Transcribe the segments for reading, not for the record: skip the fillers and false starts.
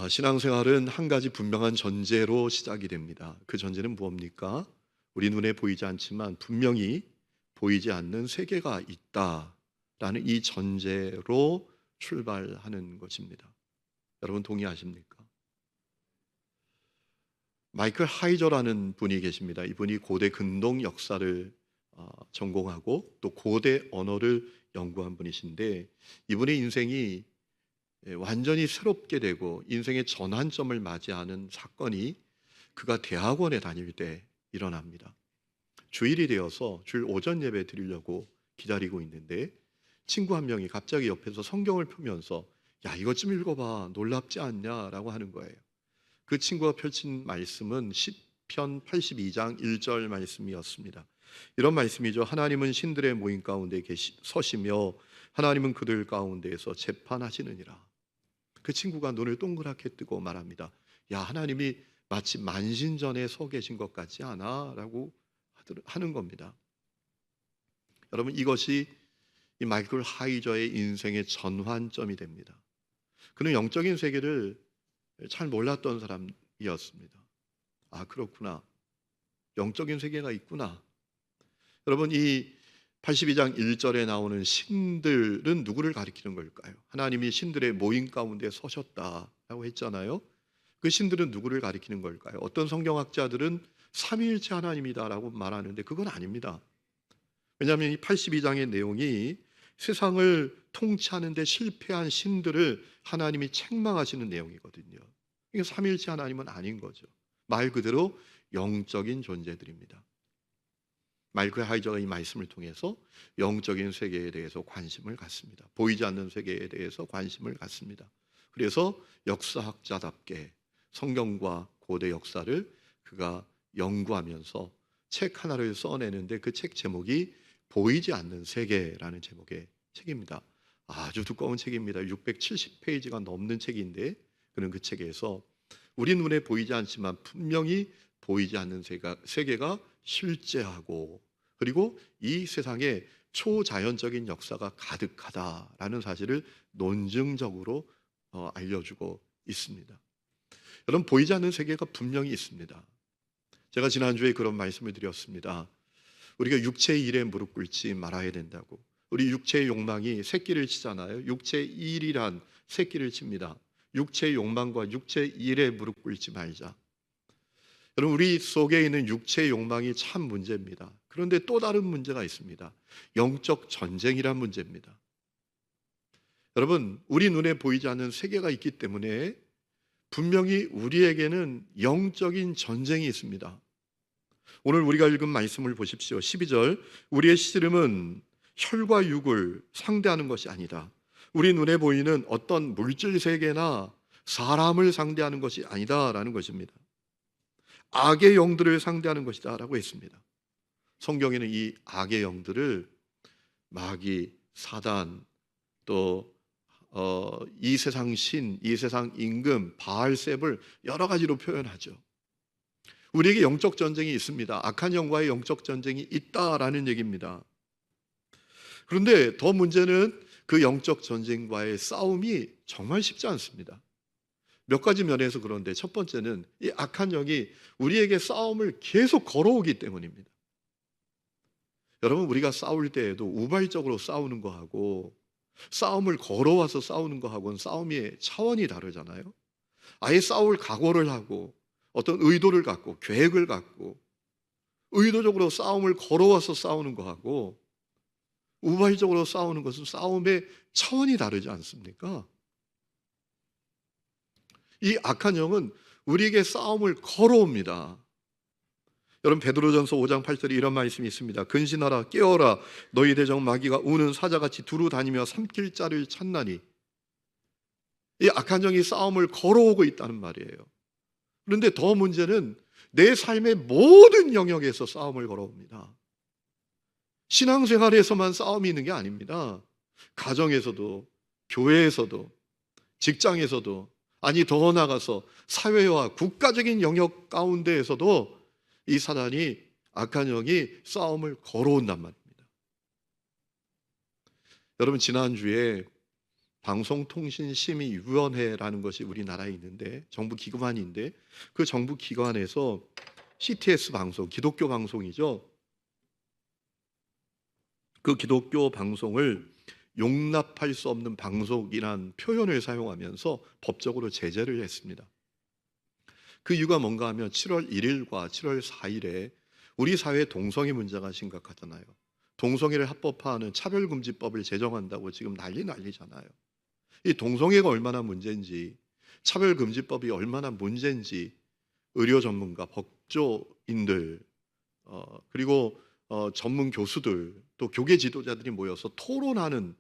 신앙생활은 한 가지 분명한 전제로 시작이 됩니다. 그 전제는 무엇입니까? 우리 눈에 보이지 않지만 분명히 보이지 않는 세계가 있다라는 이 전제로 출발하는 것입니다. 여러분 동의하십니까? 마이클 하이저라는 분이 계십니다. 이분이 고대 근동 역사를 전공하고 또 고대 언어를 연구한 분이신데, 이분의 인생이 완전히 새롭게 되고 인생의 전환점을 맞이하는 사건이 그가 대학원에 다닐 때 일어납니다. 주일이 되어서 주일 오전 예배 드리려고 기다리고 있는데 친구 한 명이 갑자기 옆에서 성경을 펴면서 야, 이것 좀 읽어봐, 놀랍지 않냐라고 하는 거예요. 그 친구가 펼친 말씀은 시편 82장 1절 말씀이었습니다. 이런 말씀이죠. 하나님은 신들의 모임 가운데 서시며 하나님은 그들 가운데에서 재판하시느니라. 그 친구가 눈을 동그랗게 뜨고 말합니다. 야, 하나님이 마치 만신전에 서 계신 것 같지 않아? 라고 하는 겁니다. 여러분, 이것이 이 마이클 하이저의 인생의 전환점이 됩니다. 그는 영적인 세계를 잘 몰랐던 사람이었습니다. 아, 그렇구나. 영적인 세계가 있구나. 여러분, 이 82장 1절에 나오는 신들은 누구를 가리키는 걸까요? 하나님이 신들의 모임 가운데 서셨다라고 했잖아요. 그 신들은 누구를 가리키는 걸까요? 어떤 성경학자들은 삼위일체 하나님이다라고 말하는데 그건 아닙니다. 왜냐하면 이 82장의 내용이 세상을 통치하는 데 실패한 신들을 하나님이 책망하시는 내용이거든요. 이게 삼위일체 하나님은 아닌 거죠. 말 그대로 영적인 존재들입니다. 마이클 하이저가 이 말씀을 통해서 영적인 세계에 대해서 관심을 갖습니다. 보이지 않는 세계에 대해서 관심을 갖습니다. 그래서 역사학자답게 성경과 고대 역사를 그가 연구하면서 책 하나를 써내는데 그 책 제목이 보이지 않는 세계라는 제목의 책입니다. 아주 두꺼운 책입니다. 670페이지가 넘는 책인데 그는 그 책에서 우리 눈에 보이지 않지만 분명히 보이지 않는 세계가 실제하고, 그리고 이 세상에 초자연적인 역사가 가득하다라는 사실을 논증적으로 알려주고 있습니다. 여러분, 보이지 않는 세계가 분명히 있습니다. 제가 지난주에 그런 말씀을 드렸습니다. 우리가 육체의 일에 무릎 꿇지 말아야 된다고. 우리 육체의 욕망이 새끼를 치잖아요. 육체의 일이란 새끼를 칩니다. 육체의 욕망과 육체의 일에 무릎 꿇지 말자. 여러분, 우리 속에 있는 육체의 욕망이 참 문제입니다. 그런데 또 다른 문제가 있습니다. 영적 전쟁이란 문제입니다. 여러분, 우리 눈에 보이지 않는 세계가 있기 때문에 분명히 우리에게는 영적인 전쟁이 있습니다. 오늘 우리가 읽은 말씀을 보십시오. 12절, 우리의 씨름은 혈과 육을 상대하는 것이 아니다. 우리 눈에 보이는 어떤 물질 세계나 사람을 상대하는 것이 아니다라는 것입니다. 악의 영들을 상대하는 것이다 라고 했습니다. 성경에는 이 악의 영들을 마귀, 사단, 또 이 세상 신, 이 세상 임금, 바알셉을 여러 가지로 표현하죠. 우리에게 영적 전쟁이 있습니다. 악한 영과의 영적 전쟁이 있다라는 얘기입니다. 그런데 더 문제는 그 영적 전쟁과의 싸움이 정말 쉽지 않습니다. 몇 가지 면에서 그런데 첫 번째는 이 악한 영이 우리에게 싸움을 계속 걸어오기 때문입니다. 여러분, 우리가 싸울 때에도 우발적으로 싸우는 거하고 싸움을 걸어와서 싸우는 거하고는 싸움의 차원이 다르잖아요. 아예 싸울 각오를 하고 어떤 의도를 갖고 계획을 갖고 의도적으로 싸움을 걸어와서 싸우는 거하고 우발적으로 싸우는 것은 싸움의 차원이 다르지 않습니까? 이 악한 영은 우리에게 싸움을 걸어옵니다. 여러분, 베드로전서 5장 8절에 이런 말씀이 있습니다. 근신하라, 깨어라, 너희 대적 마귀가 우는 사자같이 두루 다니며 삼킬 자를 찾나니. 이 악한 영이 싸움을 걸어오고 있다는 말이에요. 그런데 더 문제는 내 삶의 모든 영역에서 싸움을 걸어옵니다. 신앙생활에서만 싸움이 있는 게 아닙니다. 가정에서도, 교회에서도, 직장에서도, 아니 더 나아가서 사회와 국가적인 영역 가운데에서도 이 사단이, 악한 영이 싸움을 걸어온단 말입니다. 여러분, 지난주에 방송통신심의위원회라는 것이 우리나라에 있는데 정부 기관인데 그 정부 기관에서 CTS 방송, 기독교 방송이죠. 그 기독교 방송을 용납할 수 없는 방송이란 표현을 사용하면서 법적으로 제재를 했습니다. 그 이유가 뭔가 하면 7월 1일과 7월 4일에 우리 사회 동성애 문제가 심각하잖아요. 동성애를 합법화하는 차별금지법을 제정한다고 지금 난리잖아요. 이 동성애가 얼마나 문제인지, 차별금지법이 얼마나 문제인지 의료 전문가, 법조인들, 그리고 전문 교수들, 또 교계 지도자들이 모여서 토론하는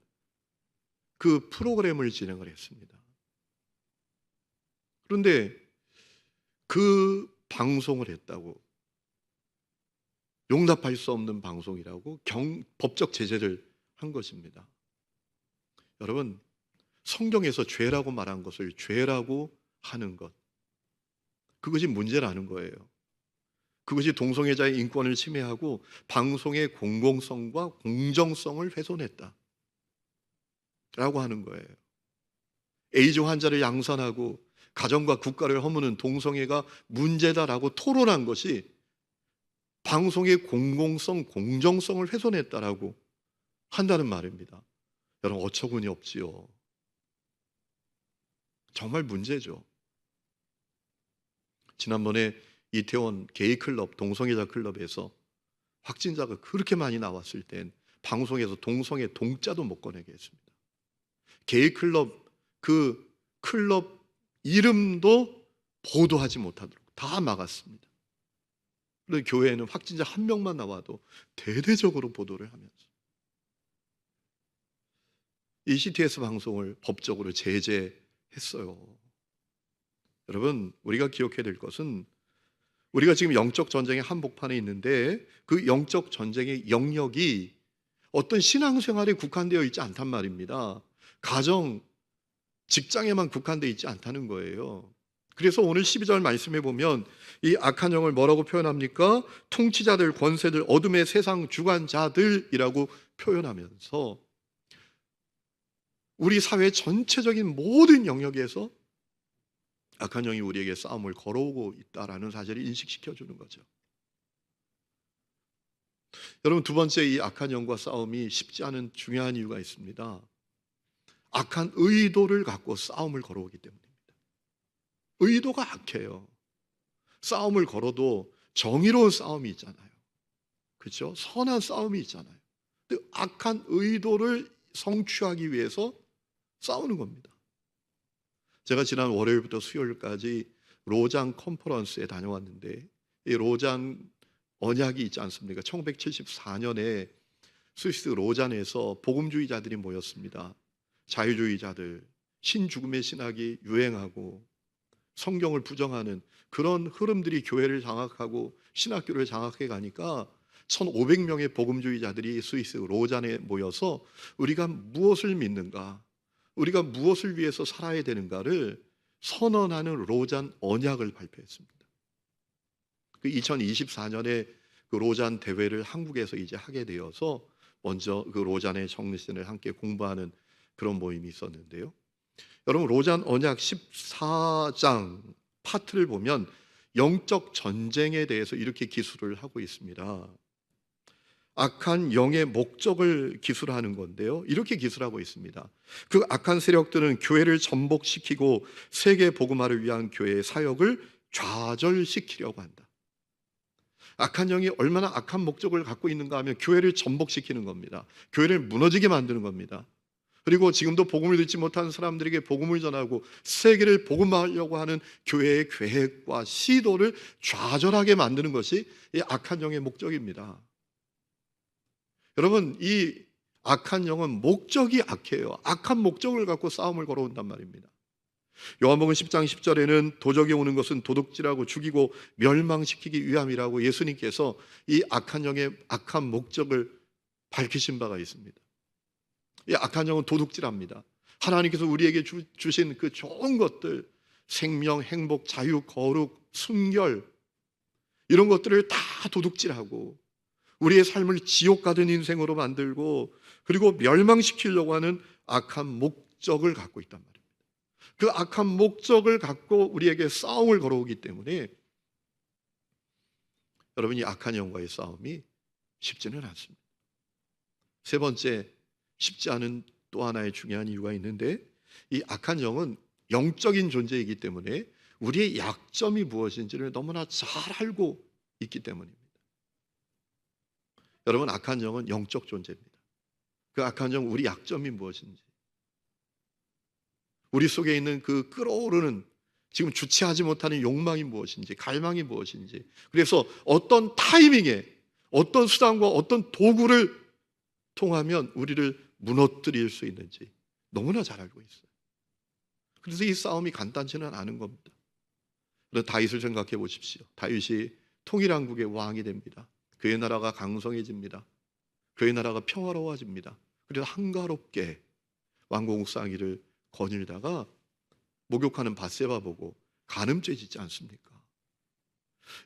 그 프로그램을 진행을 했습니다. 그런데 그 방송을 했다고, 용납할 수 없는 방송이라고 법적 제재를 한 것입니다. 여러분, 성경에서 죄라고 말한 것을 죄라고 하는 것, 그것이 문제라는 거예요. 그것이 동성애자의 인권을 침해하고 방송의 공공성과 공정성을 훼손했다 라고 하는 거예요. 에이즈 환자를 양산하고 가정과 국가를 허무는 동성애가 문제다라고 토론한 것이 방송의 공공성, 공정성을 훼손했다라고 한다는 말입니다. 여러분, 어처구니 없지요. 정말 문제죠. 지난번에 이태원 게이클럽, 동성애자 클럽에서 확진자가 그렇게 많이 나왔을 땐 방송에서 동성애 동자도 못 꺼내게 했습니다. 게이클럽, 그 클럽 이름도 보도하지 못하도록 다 막았습니다. 그런데 교회에는 확진자 한 명만 나와도 대대적으로 보도를 하면서 이 CTS 방송을 법적으로 제재했어요. 여러분, 우리가 기억해야 될 것은 우리가 지금 영적 전쟁의 한복판에 있는데 그 영적 전쟁의 영역이 어떤 신앙생활에 국한되어 있지 않단 말입니다. 가정, 직장에만 국한되어 있지 않다는 거예요. 그래서 오늘 12절 말씀해 보면 이 악한 영을 뭐라고 표현합니까? 통치자들, 권세들, 어둠의 세상 주관자들이라고 표현하면서 우리 사회 전체적인 모든 영역에서 악한 영이 우리에게 싸움을 걸어오고 있다라는 사실을 인식시켜 주는 거죠. 여러분, 두 번째, 이 악한 영과 싸움이 쉽지 않은 중요한 이유가 있습니다. 악한 의도를 갖고 싸움을 걸어오기 때문입니다. 의도가 악해요. 싸움을 걸어도 정의로운 싸움이 있잖아요. 그렇죠? 선한 싸움이 있잖아요. 근데 악한 의도를 성취하기 위해서 싸우는 겁니다. 제가 지난 월요일부터 수요일까지 로잔 컨퍼런스에 다녀왔는데 이 로잔 언약이 있지 않습니까? 1974년에 스위스 로잔에서 복음주의자들이 모였습니다. 자유주의자들, 신죽음의 신학이 유행하고 성경을 부정하는 그런 흐름들이 교회를 장악하고 신학교를 장악해 가니까 1500명의 복음주의자들이 스위스 로잔에 모여서 우리가 무엇을 믿는가, 우리가 무엇을 위해서 살아야 되는가를 선언하는 로잔 언약을 발표했습니다. 그 2024년에 그 로잔 대회를 한국에서 이제 하게 되어서 먼저 그 로잔의 정신을 함께 공부하는 그런 모임이 있었는데요. 여러분, 로잔 언약 14장 파트를 보면 영적 전쟁에 대해서 이렇게 기술을 하고 있습니다. 악한 영의 목적을 기술하는 건데요. 이렇게 기술하고 있습니다. 그 악한 세력들은 교회를 전복시키고 세계 복음화를 위한 교회의 사역을 좌절시키려고 한다. 악한 영이 얼마나 악한 목적을 갖고 있는가 하면 교회를 전복시키는 겁니다. 교회를 무너지게 만드는 겁니다. 그리고 지금도 복음을 듣지 못하는 사람들에게 복음을 전하고 세계를 복음화하려고 하는 교회의 계획과 시도를 좌절하게 만드는 것이 이 악한 영의 목적입니다. 여러분, 이 악한 영은 목적이 악해요. 악한 목적을 갖고 싸움을 걸어온단 말입니다. 요한복음 10장 10절에는 도적이 오는 것은 도둑질하고 죽이고 멸망시키기 위함이라고 예수님께서 이 악한 영의 악한 목적을 밝히신 바가 있습니다. 이 악한 영은 도둑질합니다. 하나님께서 우리에게 주신 그 좋은 것들, 생명, 행복, 자유, 거룩, 순결, 이런 것들을 다 도둑질하고 우리의 삶을 지옥 같은 인생으로 만들고 그리고 멸망시키려고 하는 악한 목적을 갖고 있단 말입니다. 그 악한 목적을 갖고 우리에게 싸움을 걸어오기 때문에 여러분, 이 악한 영과의 싸움이 쉽지는 않습니다. 세 번째, 쉽지 않은 또 하나의 중요한 이유가 있는데, 이 악한 영은 영적인 존재이기 때문에 우리의 약점이 무엇인지를 너무나 잘 알고 있기 때문입니다. 여러분, 악한 영은 영적 존재입니다. 그 악한 영, 우리 약점이 무엇인지, 우리 속에 있는 그 끓어오르는 지금 주체하지 못하는 욕망이 무엇인지, 갈망이 무엇인지, 그래서 어떤 타이밍에 어떤 수단과 어떤 도구를 통하면 우리를 무너뜨릴 수 있는지 너무나 잘 알고 있어요. 그래서 이 싸움이 간단치는 않은 겁니다. 다윗을 생각해 보십시오. 다윗이 통일왕국의 왕이 됩니다. 그의 나라가 강성해집니다. 그의 나라가 평화로워집니다. 그래서 한가롭게 왕궁 싸기를 거닐다가 목욕하는 밧세바 보고 간음죄 짓지 않습니까?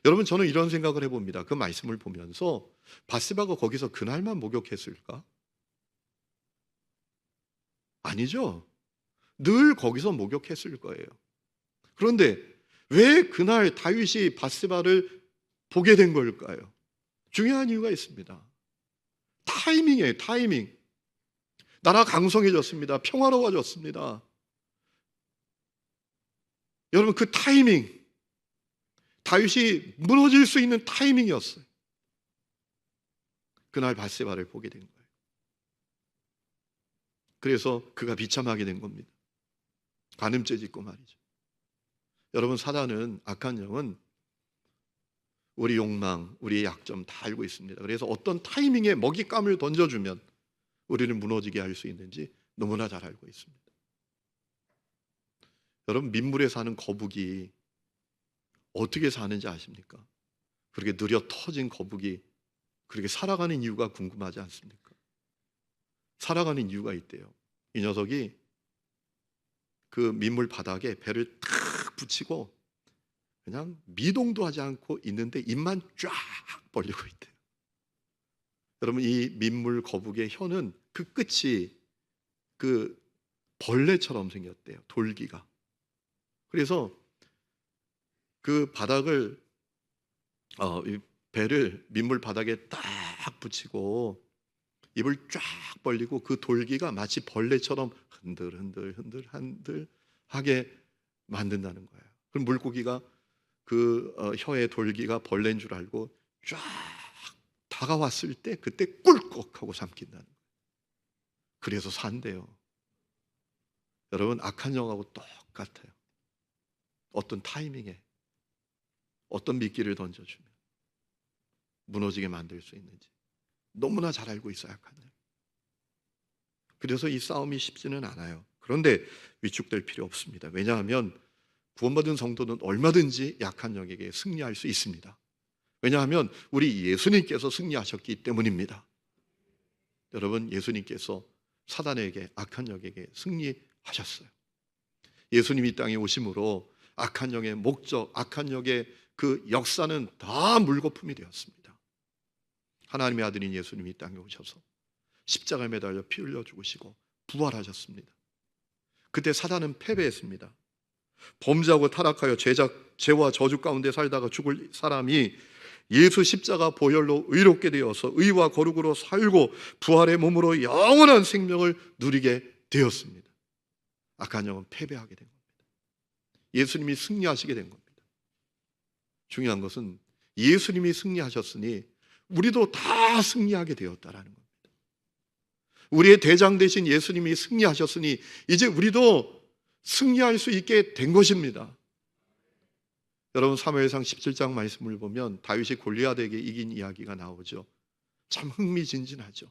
여러분, 저는 이런 생각을 해봅니다. 그 말씀을 보면서 밧세바가 거기서 그날만 목욕했을까? 아니죠. 늘 거기서 목욕했을 거예요. 그런데 왜 그날 다윗이 밧세바를 보게 된 걸까요? 중요한 이유가 있습니다. 타이밍이에요. 타이밍. 나라가 강성해졌습니다. 평화로워졌습니다. 여러분, 그 타이밍, 다윗이 무너질 수 있는 타이밍이었어요. 그날 밧세바를 보게 된 거예요. 그래서 그가 비참하게 된 겁니다. 간음죄 짓고 말이죠. 여러분, 사단은, 악한 영은 우리 욕망, 우리의 약점 다 알고 있습니다. 그래서 어떤 타이밍에 먹잇감을 던져주면 우리를 무너지게 할 수 있는지 너무나 잘 알고 있습니다. 여러분, 민물에 사는 거북이 어떻게 사는지 아십니까? 그렇게 느려 터진 거북이, 그렇게 살아가는 이유가 궁금하지 않습니까? 살아가는 이유가 있대요. 이 녀석이 그 민물 바닥에 배를 탁 붙이고 그냥 미동도 하지 않고 있는데 입만 쫙 벌리고 있대요. 여러분, 이 민물 거북이의 혀는 그 끝이 그 벌레처럼 생겼대요. 돌기가. 그래서 그 바닥을 이 배를 민물 바닥에 딱 붙이고 입을 쫙 벌리고 그 돌기가 마치 벌레처럼 흔들 하게 만든다는 거예요. 그럼 물고기가 그 혀의 돌기가 벌레인 줄 알고 쫙 다가왔을 때 그때 꿀꺽 하고 삼킨다는 거예요. 그래서 산대요. 여러분, 악한 영하고 똑같아요. 어떤 타이밍에 어떤 미끼를 던져주면 무너지게 만들 수 있는지 너무나 잘 알고 있어요, 악한 영. 그래서 이 싸움이 쉽지는 않아요. 그런데 위축될 필요 없습니다. 왜냐하면 구원받은 성도는 얼마든지 약한 영에게 승리할 수 있습니다. 왜냐하면 우리 예수님께서 승리하셨기 때문입니다. 여러분, 예수님께서 사단에게, 악한 영에게 승리하셨어요. 예수님이 땅에 오심으로 악한 영의 목적, 악한 영의 그 역사는 다 물거품이 되었습니다. 하나님의 아들인 예수님이 땅에 오셔서 십자가에 매달려 피 흘려 죽으시고 부활하셨습니다. 그때 사단은 패배했습니다. 범죄하고 타락하여 죄와 저주 가운데 살다가 죽을 사람이 예수 십자가 보혈로 의롭게 되어서 의와 거룩으로 살고 부활의 몸으로 영원한 생명을 누리게 되었습니다. 악한 영은 패배하게 된 겁니다. 예수님이 승리하시게 된 겁니다. 중요한 것은 예수님이 승리하셨으니 우리도 다 승리하게 되었다라는 겁니다. 우리의 대장 되신 예수님이 승리하셨으니 이제 우리도 승리할 수 있게 된 것입니다. 여러분, 사무엘상 17장 말씀을 보면 다윗이 골리앗에게 이긴 이야기가 나오죠. 참 흥미진진하죠.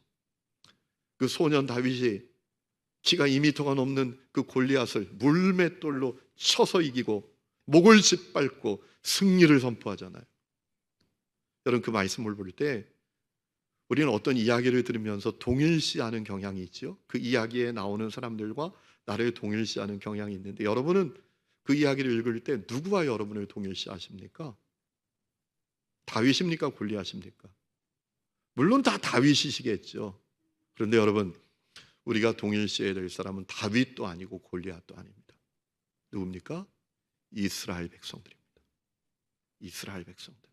그 소년 다윗이 키가 2m가 넘는 그 골리앗을 물맷돌로 쳐서 이기고 목을 짓밟고 승리를 선포하잖아요. 여러분, 그 말씀을 볼 때 우리는 어떤 이야기를 들으면서 동일시하는 경향이 있죠. 그 이야기에 나오는 사람들과 나를 동일시하는 경향이 있는데, 여러분은 그 이야기를 읽을 때 누구와 여러분을 동일시하십니까? 다윗입니까? 골리앗입니까? 물론 다 다윗이시겠죠. 그런데 여러분, 우리가 동일시해야 될 사람은 다윗도 아니고 골리앗도 아닙니다. 누굽니까? 이스라엘 백성들입니다. 이스라엘 백성들.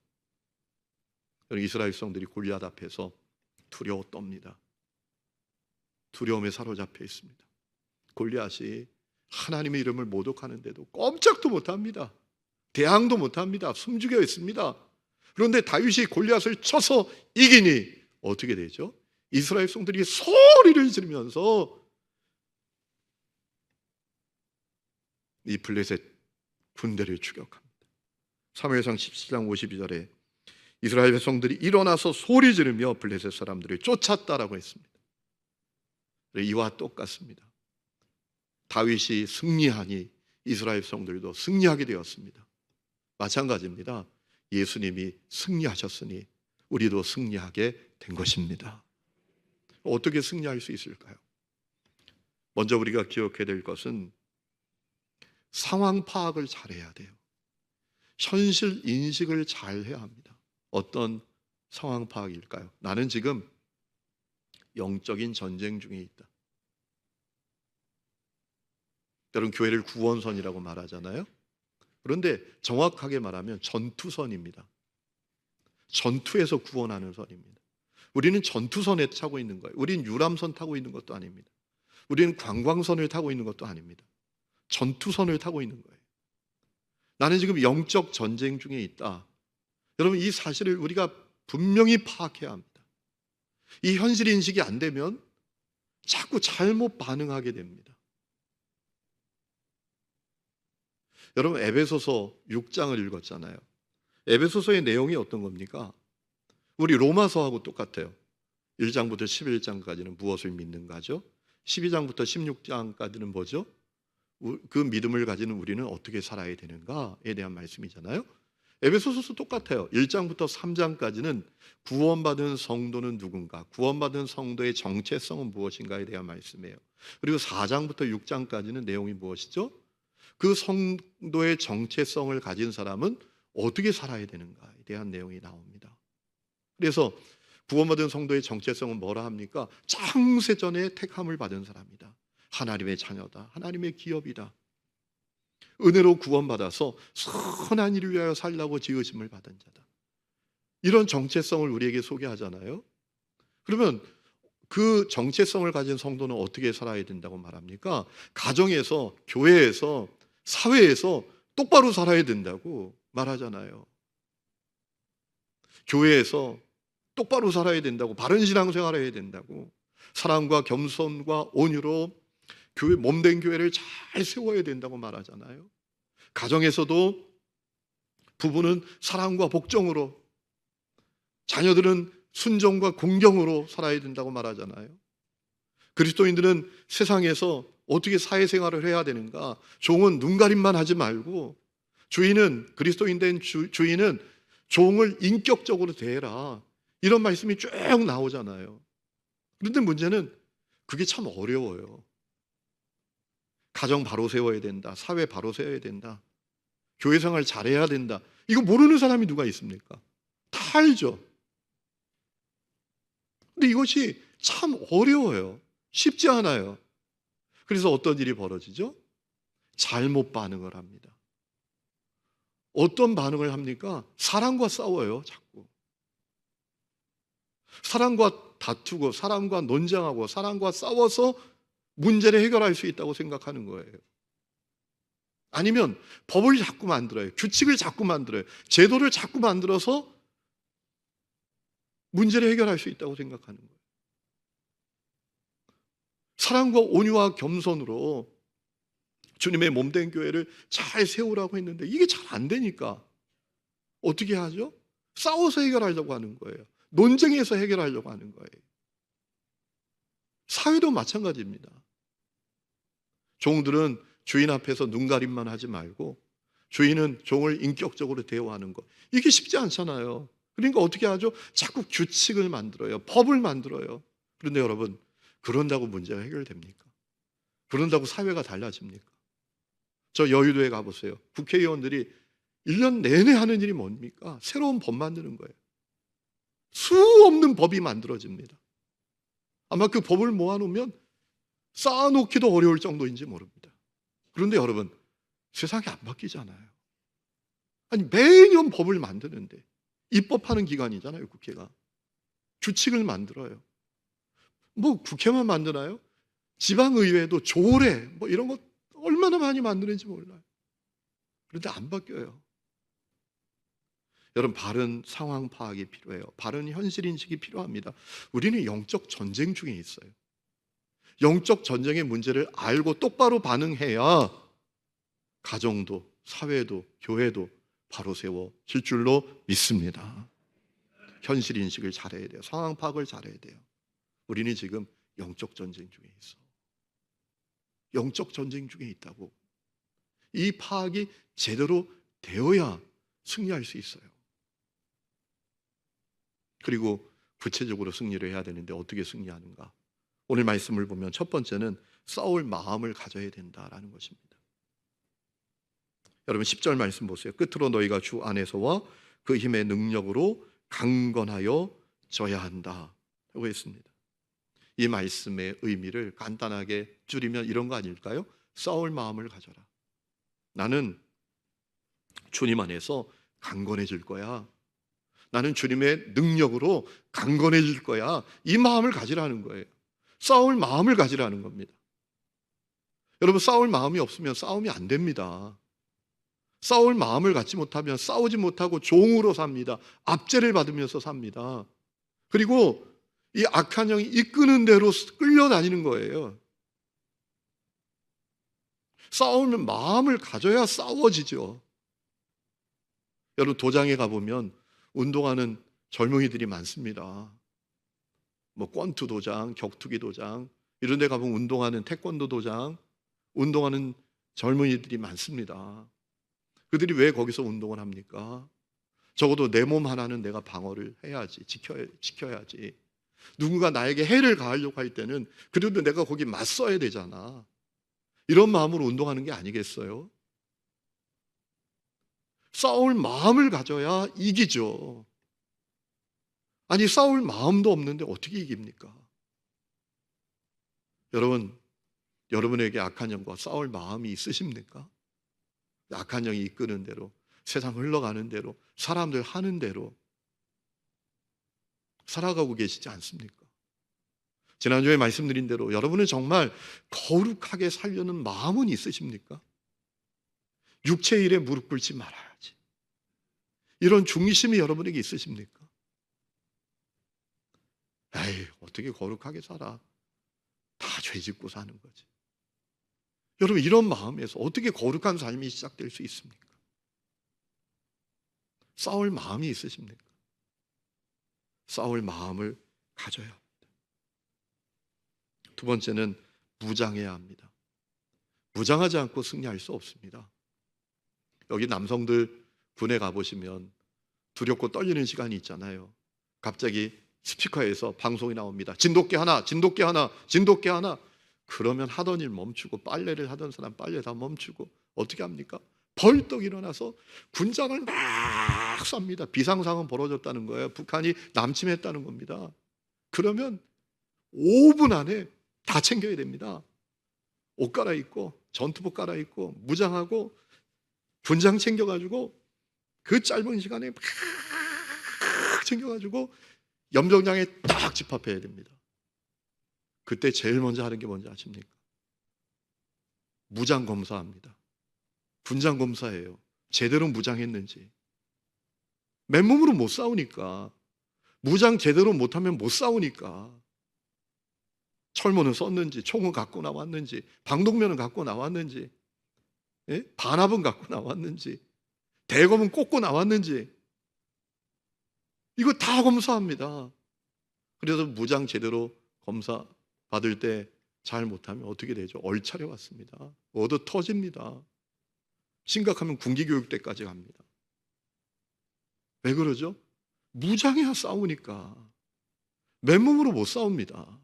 이스라엘 백성들이 골리앗 앞에서 두려워 떱니다. 두려움에 사로잡혀 있습니다. 골리앗이 하나님의 이름을 모독하는데도 꼼짝도 못합니다. 대항도 못합니다. 숨죽여 있습니다. 그런데 다윗이 골리앗을 쳐서 이기니 어떻게 되죠? 이스라엘 백성들이 소리를 지르면서 이 블레셋 군대를 추격합니다. 사무엘상 17장 52절에 이스라엘 백성들이 일어나서 소리 지르며 블레셋 사람들을 쫓았다라고 했습니다. 이와 똑같습니다. 다윗이 승리하니 이스라엘 백성들도 승리하게 되었습니다. 마찬가지입니다. 예수님이 승리하셨으니 우리도 승리하게 된 것입니다. 어떻게 승리할 수 있을까요? 먼저 우리가 기억해야 될 것은 상황 파악을 잘해야 돼요. 현실 인식을 잘 해야 합니다. 어떤 상황 파악일까요? 나는 지금 영적인 전쟁 중에 있다. 여러분, 교회를 구원선이라고 말하잖아요. 그런데 정확하게 말하면 전투선입니다. 전투에서 구원하는 선입니다. 우리는 전투선에 타고 있는 거예요. 우리는 유람선 타고 있는 것도 아닙니다. 우리는 관광선을 타고 있는 것도 아닙니다. 전투선을 타고 있는 거예요. 나는 지금 영적 전쟁 중에 있다. 여러분, 이 사실을 우리가 분명히 파악해야 합니다. 이 현실 인식이 안 되면 자꾸 잘못 반응하게 됩니다. 여러분, 에베소서 6장을 읽었잖아요. 에베소서의 내용이 어떤 겁니까? 우리 로마서하고 똑같아요. 1장부터 11장까지는 무엇을 믿는가죠? 12장부터 16장까지는 뭐죠? 그 믿음을 가지는 우리는 어떻게 살아야 되는가에 대한 말씀이잖아요. 에베소서도 똑같아요. 1장부터 3장까지는 구원받은 성도는 누군가, 구원받은 성도의 정체성은 무엇인가에 대한 말씀이에요. 그리고 4장부터 6장까지는 내용이 무엇이죠? 그 성도의 정체성을 가진 사람은 어떻게 살아야 되는가에 대한 내용이 나옵니다. 그래서 구원받은 성도의 정체성은 뭐라 합니까? 창세전에 택함을 받은 사람이다. 하나님의 자녀다. 하나님의 기업이다. 은혜로 구원받아서 선한 일을 위하여 살라고 지으심을 받은 자다. 이런 정체성을 우리에게 소개하잖아요. 그러면 그 정체성을 가진 성도는 어떻게 살아야 된다고 말합니까? 가정에서, 교회에서, 사회에서 똑바로 살아야 된다고 말하잖아요. 교회에서 똑바로 살아야 된다고, 바른 신앙생활을 해야 된다고, 사랑과 겸손과 온유로 교회, 몸된 교회를 잘 세워야 된다고 말하잖아요. 가정에서도 부부는 사랑과 복종으로, 자녀들은 순종과 공경으로 살아야 된다고 말하잖아요. 그리스도인들은 세상에서 어떻게 사회생활을 해야 되는가? 종은 눈가림만 하지 말고, 주인은, 그리스도인 된 주인은 종을 인격적으로 대해라. 이런 말씀이 쭉 나오잖아요. 그런데 문제는 그게 참 어려워요. 가정 바로 세워야 된다. 사회 바로 세워야 된다. 교회 생활 잘해야 된다. 이거 모르는 사람이 누가 있습니까? 다 알죠. 근데 이것이 참 어려워요. 쉽지 않아요. 그래서 어떤 일이 벌어지죠? 잘못 반응을 합니다. 어떤 반응을 합니까? 사람과 싸워요, 자꾸. 사람과 다투고, 사람과 논쟁하고, 사람과 싸워서 문제를 해결할 수 있다고 생각하는 거예요. 아니면 법을 자꾸 만들어요. 규칙을 자꾸 만들어요. 제도를 자꾸 만들어서 문제를 해결할 수 있다고 생각하는 거예요. 사랑과 온유와 겸손으로 주님의 몸된 교회를 잘 세우라고 했는데 이게 잘 안 되니까 어떻게 하죠? 싸워서 해결하려고 하는 거예요. 논쟁에서 해결하려고 하는 거예요. 사회도 마찬가지입니다. 종들은 주인 앞에서 눈가림만 하지 말고 주인은 종을 인격적으로 대우하는 것. 이게 쉽지 않잖아요. 그러니까 어떻게 하죠? 자꾸 규칙을 만들어요. 법을 만들어요. 그런데 여러분, 그런다고 문제가 해결됩니까? 그런다고 사회가 달라집니까? 저 여의도에 가보세요. 국회의원들이 1년 내내 하는 일이 뭡니까? 새로운 법 만드는 거예요. 수 없는 법이 만들어집니다. 아마 그 법을 모아놓으면 쌓아놓기도 어려울 정도인지 모릅니다. 그런데 여러분, 세상이 안 바뀌잖아요. 아니, 매년 법을 만드는데, 입법하는 기관이잖아요, 국회가. 규칙을 만들어요. 뭐 국회만 만드나요? 지방의회도 조례 뭐 이런 거 얼마나 많이 만드는지 몰라요. 그런데 안 바뀌어요. 여러분, 바른 상황 파악이 필요해요. 바른 현실 인식이 필요합니다. 우리는 영적 전쟁 중에 있어요. 영적 전쟁의 문제를 알고 똑바로 반응해야 가정도 사회도 교회도 바로 세워질 줄로 믿습니다. 현실 인식을 잘해야 돼요. 상황 파악을 잘해야 돼요. 우리는 지금 영적 전쟁 중에 있어. 영적 전쟁 중에 있다고. 이 파악이 제대로 되어야 승리할 수 있어요. 그리고 구체적으로 승리를 해야 되는데 어떻게 승리하는가? 오늘 말씀을 보면 첫 번째는 싸울 마음을 가져야 된다라는 것입니다. 여러분 10절 말씀 보세요. 끝으로 너희가 주 안에서와 그 힘의 능력으로 강건하여 져야 한다 라고 했습니다. 이 말씀의 의미를 간단하게 줄이면 이런 거 아닐까요? 싸울 마음을 가져라. 나는 주님 안에서 강건해질 거야. 나는 주님의 능력으로 강건해질 거야. 이 마음을 가지라는 거예요. 싸울 마음을 가지라는 겁니다. 여러분, 싸울 마음이 없으면 싸움이 안 됩니다. 싸울 마음을 갖지 못하면 싸우지 못하고 종으로 삽니다. 압제를 받으면서 삽니다. 그리고 이 악한 영이 이끄는 대로 끌려다니는 거예요. 싸우면 마음을 가져야 싸워지죠. 여러분, 도장에 가보면 운동하는 젊은이들이 많습니다. 뭐 권투 도장, 격투기 도장 이런 데 가보면 운동하는 태권도 도장, 운동하는 젊은이들이 많습니다. 그들이 왜 거기서 운동을 합니까? 적어도 내 몸 하나는 내가 방어를 해야지, 지켜야지. 누군가 나에게 해를 가하려고 할 때는 그래도 내가 거기 맞서야 되잖아. 이런 마음으로 운동하는 게 아니겠어요? 싸울 마음을 가져야 이기죠. 아니, 싸울 마음도 없는데 어떻게 이깁니까? 여러분, 여러분에게 악한 영과 싸울 마음이 있으십니까? 악한 영이 이끄는 대로, 세상 흘러가는 대로, 사람들 하는 대로 살아가고 계시지 않습니까? 지난주에 말씀드린 대로 여러분은 정말 거룩하게 살려는 마음은 있으십니까? 육체의 일에 무릎 꿇지 말아야지. 이런 중심이 여러분에게 있으십니까? 에이, 어떻게 거룩하게 살아? 다 죄짓고 사는 거지. 여러분, 이런 마음에서 어떻게 거룩한 삶이 시작될 수 있습니까? 싸울 마음이 있으십니까? 싸울 마음을 가져야 합니다. 두 번째는 무장해야 합니다. 무장하지 않고 승리할 수 없습니다. 여기 남성들 군에 가보시면 두렵고 떨리는 시간이 있잖아요. 갑자기 스피커에서 방송이 나옵니다. 진돗개 하나, 진돗개 하나, 진돗개 하나. 그러면 하던 일 멈추고, 빨래를 하던 사람 빨래 다 멈추고 어떻게 합니까? 벌떡 일어나서 군장을 막 쏩니다. 비상상은 벌어졌다는 거예요. 북한이 남침했다는 겁니다. 그러면 5분 안에 다 챙겨야 됩니다. 옷 갈아입고, 전투복 갈아입고, 무장하고, 군장 챙겨가지고 그 짧은 시간에 막 챙겨가지고 염정장에 딱 집합해야 됩니다. 그때 제일 먼저 하는 게 뭔지 아십니까? 무장 검사합니다. 군장 검사예요. 제대로 무장했는지. 맨몸으로 못 싸우니까, 무장 제대로 못하면 못 싸우니까, 철문은 썼는지, 총은 갖고 나왔는지, 방독면은 갖고 나왔는지, 예? 반합은 갖고 나왔는지, 대검은 꽂고 나왔는지, 이거 다 검사합니다. 그래서 무장 제대로 검사 받을 때 잘 못하면 어떻게 되죠? 얼차려 왔습니다. 얻어 터집니다. 심각하면 군기교육 때까지 갑니다. 왜 그러죠? 무장해야 싸우니까. 맨몸으로 못 싸웁니다.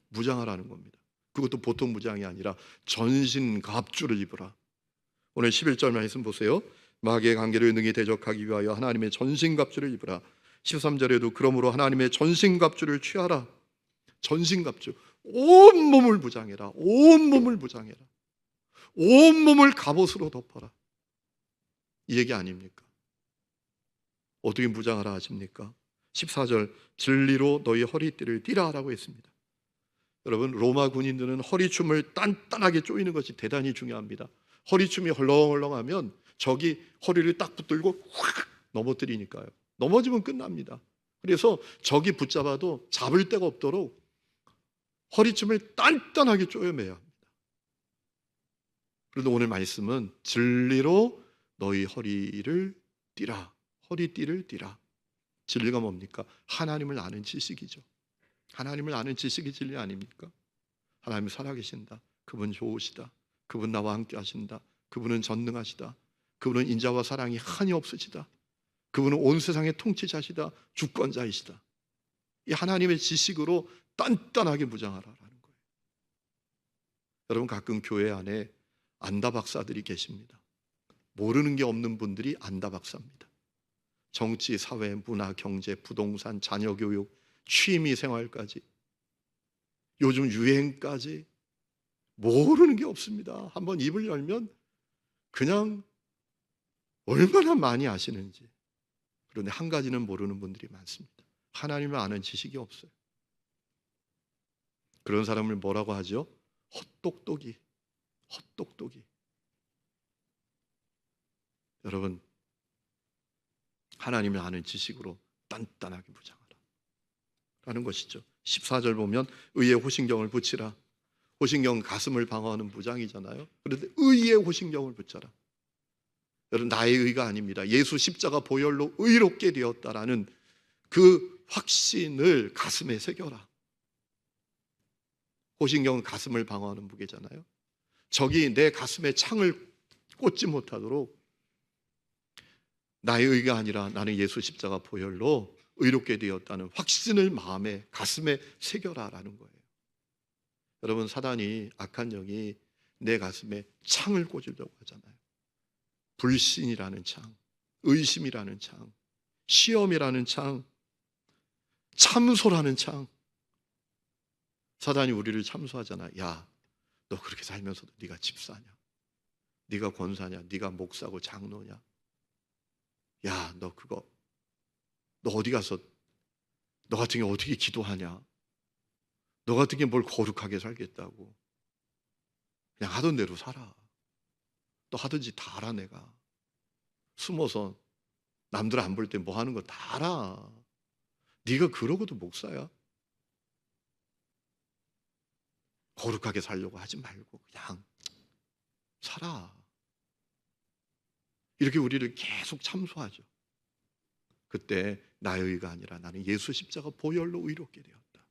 무장하라는 겁니다. 그것도 보통 무장이 아니라 전신갑주를 입으라. 오늘 11절 말씀 보세요. 마귀의 관계를 능히 대적하기 위하여 하나님의 전신갑주를 입으라. 13절에도 그러므로 하나님의 전신갑주를 취하라. 전신갑주. 온 몸을 무장해라. 온 몸을 무장해라. 온 몸을 갑옷으로 덮어라. 이 얘기 아닙니까? 어떻게 무장하라 하십니까? 14절 진리로 너희 허리띠를 띠라 라고 했습니다. 여러분, 로마 군인들은 허리춤을 단단하게 조이는 것이 대단히 중요합니다. 허리춤이 헐렁헐렁하면 적이 허리를 딱 붙들고 확 넘어뜨리니까요. 넘어지면 끝납니다. 그래서 적이 붙잡아도 잡을 데가 없도록 허리춤을 단단하게 조여매야 합니다. 그런데 오늘 말씀은 진리로 너희 허리를 띠라. 허리띠를 띠라. 진리가 뭡니까? 하나님을 아는 지식이죠. 하나님을 아는 지식이 진리 아닙니까? 하나님 살아계신다. 그분 좋으시다. 그분 나와 함께 하신다. 그분은 전능하시다. 그분은 인자와 사랑이 한이 없으시다. 그분은 온 세상의 통치자시다. 주권자이시다. 이 하나님의 지식으로 단단하게 무장하라라는 거예요. 여러분, 가끔 교회 안에 안다 박사들이 계십니다. 모르는 게 없는 분들이 안다 박사입니다. 정치, 사회, 문화, 경제, 부동산, 자녀 교육, 취미 생활까지, 요즘 유행까지 모르는 게 없습니다. 한번 입을 열면 그냥 얼마나 많이 아시는지. 그런데 한 가지는 모르는 분들이 많습니다. 하나님을 아는 지식이 없어요. 그런 사람을 뭐라고 하죠? 헛똑똑이. 헛똑똑이. 여러분, 하나님을 아는 지식으로 단단하게 무장하라 라는 것이죠. 14절 보면 의의 호신경을 붙이라. 호신경은 가슴을 방어하는 무장이잖아요. 그런데 의의 호신경을 붙여라. 여러분, 나의 의가 아닙니다. 예수 십자가 보혈로 의롭게 되었다라는 그 확신을 가슴에 새겨라. 호신경은 가슴을 방어하는 무게잖아요. 적이 내 가슴에 창을 꽂지 못하도록 나의 의가 아니라 나는 예수 십자가 보혈로 의롭게 되었다는 확신을 마음에, 가슴에 새겨라라는 거예요. 여러분, 사단이, 악한 영이 내 가슴에 창을 꽂으려고 하잖아요. 불신이라는 창, 의심이라는 창, 시험이라는 창, 참소라는 창. 사단이 우리를 참소하잖아. 야, 너 그렇게 살면서도 네가 집사냐? 네가 권사냐? 네가 목사고 장로냐? 야, 너 그거, 너 어디 가서 너 같은 게 어떻게 기도하냐? 너 같은 게 뭘 거룩하게 살겠다고. 그냥 하던 대로 살아. 너 하던 짓 다 알아. 내가 숨어서 남들 안 볼 때 뭐 하는 거 다 알아. 네가 그러고도 목사야? 거룩하게 살려고 하지 말고 그냥 살아. 이렇게 우리를 계속 참소하죠. 그때 나의 의가 아니라 나는 예수 십자가 보혈로 의롭게 되었다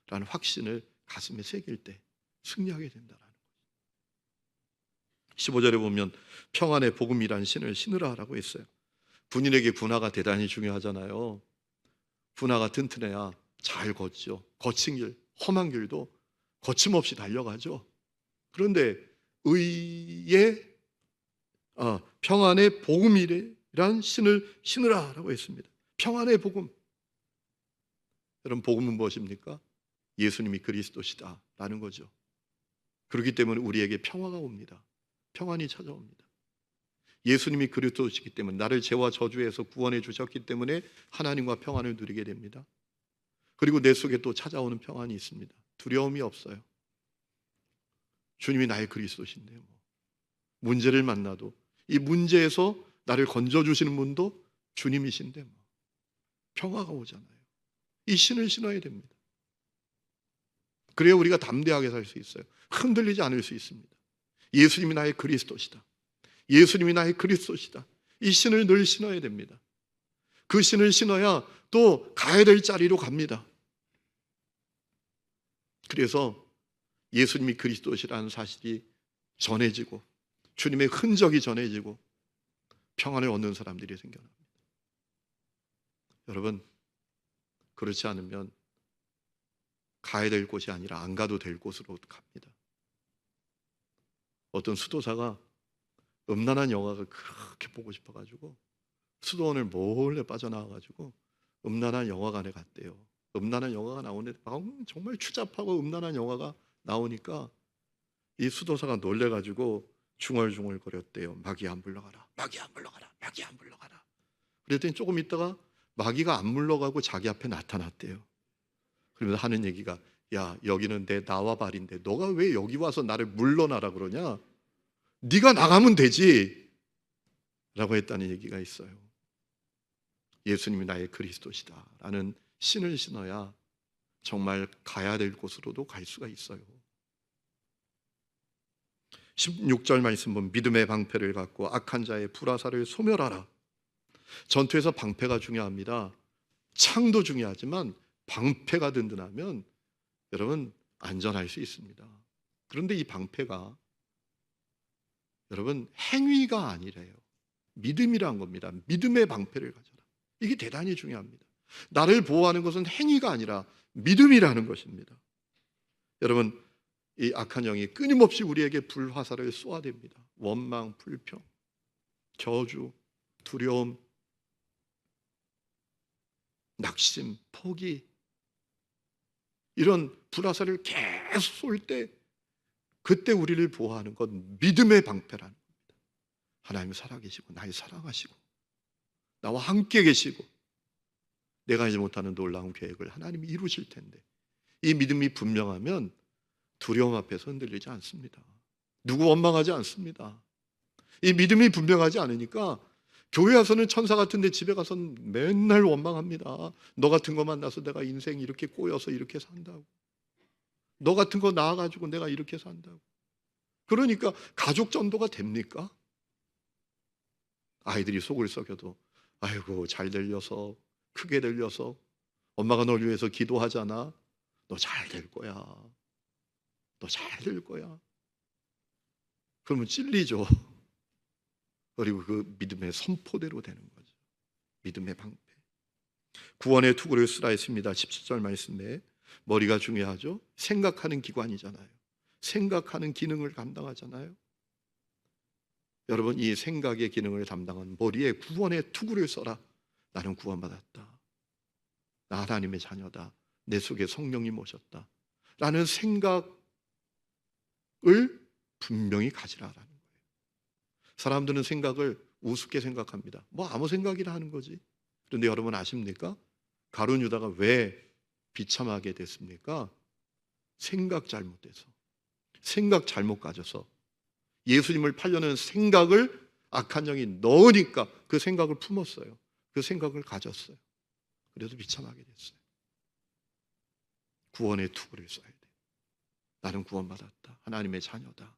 라는 확신을 가슴에 새길 때 승리하게 된다라는 거죠. 15절에 보면 평안의 복음이란 신을 신으라 라고 했어요. 군인에게 군화가 대단히 중요하잖아요. 군화가 튼튼해야 잘 걷죠. 거친 길, 험한 길도 거침없이 달려가죠. 그런데 의의 평안의 복음이란 신을 신으라 라고 했습니다. 평안의 복음. 여러분, 복음은 무엇입니까? 예수님이 그리스도시다 라는 거죠. 그렇기 때문에 우리에게 평화가 옵니다. 평안이 찾아옵니다. 예수님이 그리스도시기 때문에, 나를 죄와 저주에서 구원해 주셨기 때문에 하나님과 평안을 누리게 됩니다. 그리고 내 속에 또 찾아오는 평안이 있습니다. 두려움이 없어요. 주님이 나의 그리스도신데 문제를 만나도 이 문제에서 나를 건져주시는 분도 주님이신데 평화가 오잖아요. 이 신을 신어야 됩니다. 그래야 우리가 담대하게 살 수 있어요. 흔들리지 않을 수 있습니다. 예수님이 나의 그리스도시다. 예수님이 나의 그리스도시다. 이 신을 늘 신어야 됩니다. 그 신을 신어야 또 가야 될 자리로 갑니다. 그래서 예수님이 그리스도시라는 사실이 전해지고 주님의 흔적이 전해지고 평안을 얻는 사람들이 생겨납니다. 여러분, 그렇지 않으면 가야 될 곳이 아니라 안 가도 될 곳으로 갑니다. 어떤 수도사가 음란한 영화가 그렇게 보고 싶어가지고 수도원을 몰래 빠져나와가지고 음란한 영화관에 갔대요. 음란한 영화가 나오는데 정말 추잡하고 음란한 영화가 나오니까 이 수도사가 놀래가지고 중얼중얼 거렸대요. 마귀야 물러가라, 마귀야 물러가라, 마귀야 물러가라. 그랬더니 조금 있다가 마귀가 안 물러가고 자기 앞에 나타났대요. 그러면서 하는 얘기가, 야, 여기는 내 나와 발인데 너가 왜 여기 와서 나를 물러나라 그러냐? 네가 나가면 되지 라고 했다는 얘기가 있어요. 예수님이 나의 그리스도시다 라는 신을 신어야 정말 가야 될 곳으로도 갈 수가 있어요. 16절 말씀 보면 믿음의 방패를 갖고 악한 자의 불화살을 소멸하라. 전투에서 방패가 중요합니다. 창도 중요하지만 방패가 든든하면 여러분 안전할 수 있습니다. 그런데 이 방패가 여러분 행위가 아니래요. 믿음이란 겁니다. 믿음의 방패를 가져라. 이게 대단히 중요합니다. 나를 보호하는 것은 행위가 아니라 믿음이라는 것입니다. 여러분, 이 악한 영이 끊임없이 우리에게 불화살을 쏘아댑니다. 원망, 불평, 저주, 두려움, 낙심, 포기, 이런 불화살을 계속 쏠 때 그때 우리를 보호하는 건 믿음의 방패라는 겁니다. 하나님이 살아계시고 날 사랑하시고 나와 함께 계시고 내가 하지 못하는 놀라운 계획을 하나님이 이루실 텐데, 이 믿음이 분명하면 두려움 앞에서 흔들리지 않습니다. 누구 원망하지 않습니다. 이 믿음이 분명하지 않으니까 교회 와서는 천사 같은데 집에 가서는 맨날 원망합니다. 너 같은 거 만나서 내가 인생 이렇게 꼬여서 이렇게 산다고, 너 같은 거 낳아가지고 내가 이렇게 산다고. 그러니까 가족 전도가 됩니까? 아이들이 속을 썩여도 아이고 잘 들려서 크게 들려서 엄마가 널 위해서 기도하잖아. 너 잘 될 거야. 너 잘 될 거야. 그러면 찔리죠. 그리고 그 믿음의 선포대로 되는 거죠. 믿음의 방패. 구원의 투구를 쓰라 했습니다. 17절 말씀에 머리가 중요하죠. 생각하는 기관이잖아요. 생각하는 기능을 감당하잖아요. 여러분, 이 생각의 기능을 담당한 머리에 구원의 투구를 써라. 나는 구원받았다. 나 하나님의 자녀다. 내 속에 성령님 오셨다. 라는 생각을 분명히 가지라라는 거예요. 사람들은 생각을 우습게 생각합니다. 뭐 아무 생각이나 하는 거지. 그런데 여러분 아십니까? 가룟 유다가 왜 비참하게 됐습니까? 생각 잘못돼서, 생각 잘못 가져서 예수님을 팔려는 생각을 악한 영이 넣으니까 그 생각을 품었어요. 그 생각을 가졌어요. 그래서 비참하게 됐어요. 구원의 투구를 써야 돼. 나는 구원받았다. 하나님의 자녀다.